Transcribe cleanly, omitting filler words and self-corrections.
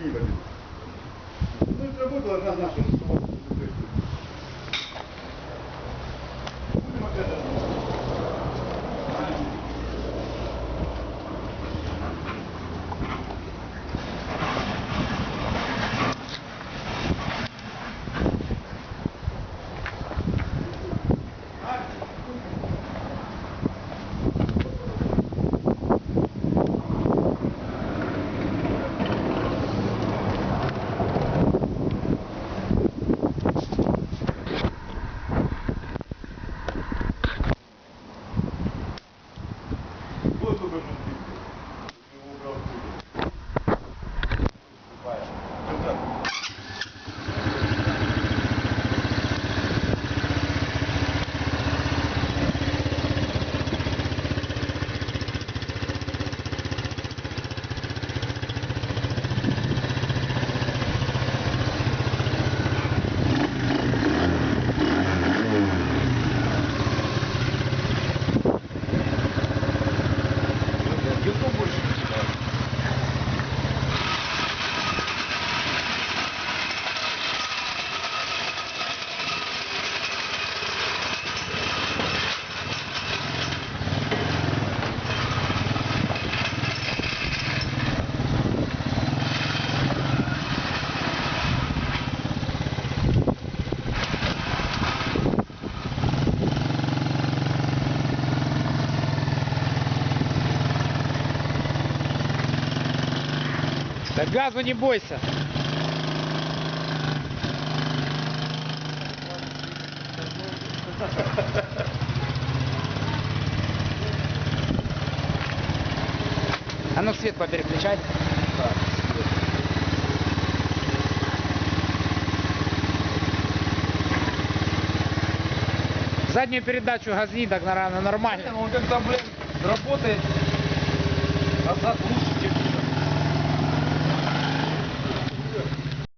Киева. Ну, это работало однозначно. Будем опять. Да газу не бойся. А ну свет попереключать. Заднюю передачу газни, так, наверное, нормально. Ну, когда, блин, работает, назад лучше.